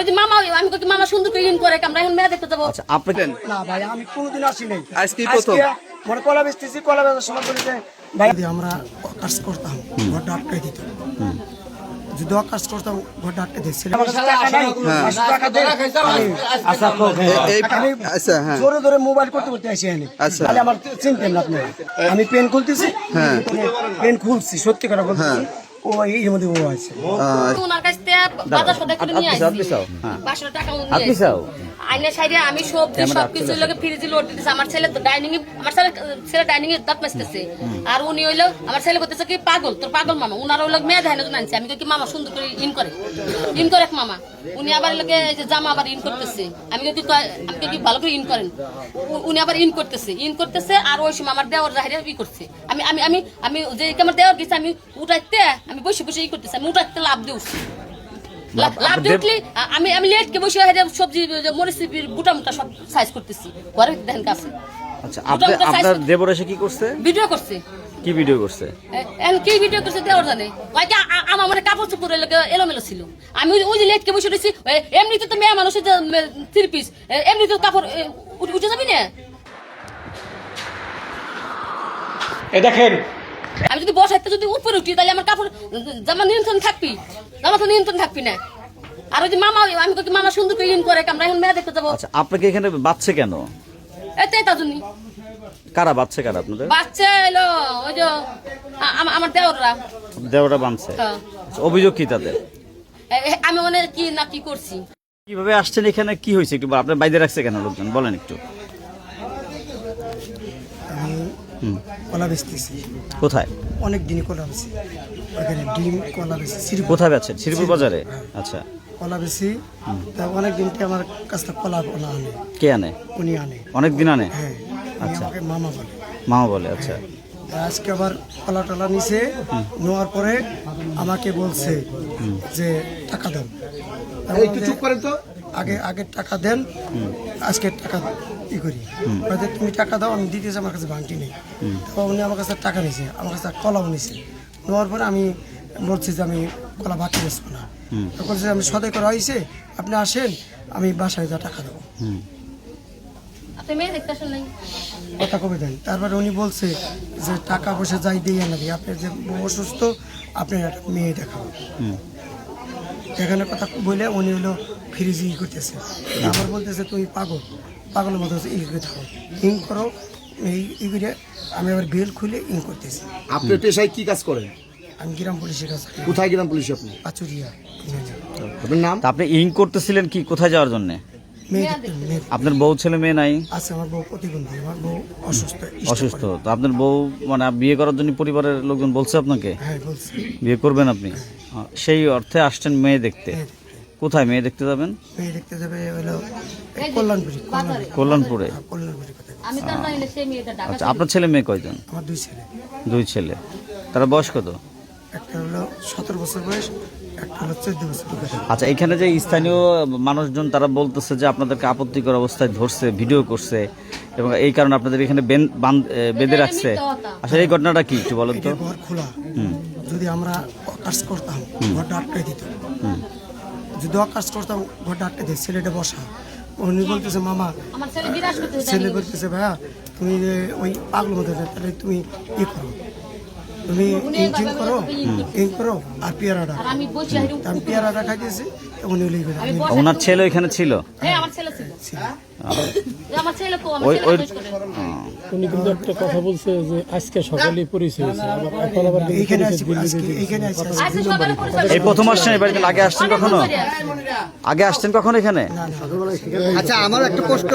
ওই যে মামা আমি কই মামা সুন্দর করে ইন করে আমরা এখন মেয়ে দেখতে যাবো। আচ্ছা আপনি না ভাই আমি কোনোদিন আসি নাই। আজকে প্রথম মনে কলা বেচতেছি, কলা বেচার সময় বলি যে ভাই আমরা কাজ করতাম, ঘরটা আটকাই দিত। যদি কাজ করতাম ঘরটা আটকে দিচ্ছিল জোরে জোরে মোবাইল করতে করতে আসি আমি। তাহলে আমার চিনতেন না আপনি। আমি পেন খুলতেছি, পেন খুলছি সত্যি কথা বলতেছি, ও এর মধ্যে ও আছে। ওনার কাছ থেকে বাজার সদাই করে নিয়ে আসছি 500 টাকা নিয়ে আসছি। আইনা সাইডে আমি সবকিছু লোকে ফ্রিজে লোড দিতেছে। আমার ছেলে তো ডাইনিং এ, আমার ছেলে ডাইনিং এ দাঁত মাজতেছে। আর উনি হইলো আমার ছেলে করতেছে কি পাগল, তোর পাগল মামা। উনার হইলো মেয়ে ধাইনা জন্য আনছে। আমি কি মামা সুন্দর করে ইন করে মামা। উনি আবার লোকে জামা আবার ইন করতেছে। আমি কি ভালো করে ইন করেন। উনি আবার ইন করতেছে আর ওই সময় আমার দেওয়ার জাহিরে ই করছে। আমি আমি আমি আমি যে আমার দেওয়ার গেছে আমি উঠাইতে, আমি বসে বসে ই করতেছি। আমি উঠাইতে লাভ দিউছি, লাভ দিউটলি আমি আমি লেটকে বসে সবজি মরিচ বুটা মুটা সব সাইজ করতেছি ঘরে দেখেন কাছে। আচ্ছা আপনার দেবর এসে কি করছে? ভিডিও করছে। কি ভিডিও করছে? কি ভিডিও করছে দেওয়ার জানে। আমার মানে কাপড় চোপড় এলোমেলো ছিল। আমি ওই যে লেটকে বসে রয়েছি। এমনিতে তো মেয়ে মানুষের 3 পিস এমনি তো কাপড় উঠে যাবি না। দেখেন আমি যদি বসাইতে যদি উপরে উঠি তাহলে আমার কাপড় জামা নিয়ন্ত্রণ থাকবি, জামা তো নিয়ন্ত্রণ থাকবি না। আর ওই যে মামা আমি কই মামা সুন্দর করে ইন করে আমরা এখন মেয়ে দেখতে যাবো। আচ্ছা আপনাকে এখানে বাচ্চা কেন? এটাই তার জন্য। কারা বাচ্চা কারা আপনাদের? বাচ্চা এলো ওই যে আমার দেওররা বানছে। অভিযোগ কি তাদের? আমি মনে কি না কি করছি। কিভাবে আসছেন এখানে, কি হয়েছে একটু আপনার বাইরে রাখছে কেন লোকজন বলেন একটু। আমি কলা বেচতেছি। কোথায়? অনেক দিনই কলা বেচি, ওখানে ডিম কলা বেচি। কোথায় বেচছেন? শ্রীপুর বাজারে। আচ্ছা কলা বেচি, তা অনেক দিন আমার কাছে কলা আনে। কে আনে? উনি আনে। অনেক দিন আনে? হ্যাঁ। আচ্ছা আমাকে মামা বলে। মামা বলে। আচ্ছা আজকে আবার কলা টলা নিছে, নেওয়ার পরে আমাকে বলছে যে টাকা দেন। একটু চুপ করেন তো। আগে টাকা দেন, আজকে টাকা ই করি। তুমি টাকা দাও, আমি দিতেছি, আমার কাছে ভাঙটি নেই। তারপর উনি আমার কাছে টাকা নিয়েছে, আমার কাছে কলাও নিয়েছে। নেওয়ার পরে আমি বলছি যে আমি কলা বাকি বেসবো না। তখন আমি সদাই করা হয়েছে, আপনি আসেন, আমি বাসায় যা টাকা দেবো। কথা কবে দেন। তারপরে উনি বলছে যে টাকা পয়সা যাই দিয়ে নাকি আপনার যে অসুস্থ, আপনি একটা মেয়ে দেখাবো। এখানে কথা বলে উনি হলো ফ্রিজ ই করতেছে। আবার বলতেছে তুমি পাগলের মতো ই করে থাকো, ইং করো। ই করে আমি আবার বেল খুলে ইং করতেছি। আপনি পেশায় কি কাজ করেন? আমি গ্রাম পুলিশের কাছে। কোথায় গ্রাম পুলিশ আপনি? পাচুরিয়া। আপনার নাম? আপনি ইং করতেছিলেন কি, কোথায় যাওয়ার জন্য? আপনার বউ ছেলে মেয়ে নাই? আছে, আমার বউ প্রতিবন্ধী, আমার বউ অসুস্থ। তো আপনার বউ মানে বিয়ে করার জন্য পরিবারের লোকজন বলছে আপনাকে? হ্যাঁ বলছে বিয়ে করবেন আপনি। সেই অর্থে আসছেন মেয়ে দেখতে। কোথায় মেয়ে দেখতে যাবেন? মেয়ে দেখতে যাবে হলো কল্যাণপুরে। কল্যাণপুরে। আচ্ছা আপনার ছেলে মেয়ে কয়জন? আমার 2 ছেলে। 2 ছেলে। তারা বয়স কত? একটা হলো 17 বছর বয়স, একটা হলো 14 বছর বয়স। আচ্ছা এখানে যে স্থানীয় মানুষজন তারা বলতেছে যে আপনাদেরকে আপত্তিকর অবস্থায় ধরছে, ভিডিও করছে এবং এই কারণে আপনাদের এখানে বেঁধে রাখছে। আসলে এই ঘটনাটা কি একটু বলেন তো। ঘর খোলা, যদি আমরা কাজ করতাম ঘরটা আটকাই দিত। যদি কাজ করতাম ঘরটা আটকে দিত, ছেলেটা বসা। উনি বলতেছে মামা, ছেলে বলতেছে ভাইয়া তুমি ওই পাগল মতো, তাহলে তুমি ই করো, তুমি ইঞ্জিন করো, করো আর পেয়ারাটা। আমি পেয়ারাটা খাইতেছি, উনি লিখবে। ওনার ছেলে এখানে ছিল? উনি কিন্তু একটা কথা বলছে যে আজকে সকালেই পরিচয় হয়েছে, এই প্রথম আসছেন এই বাড়িতে? আগে আসছেন কখনো? এখানে? আচ্ছা আমার একটা প্রশ্ন।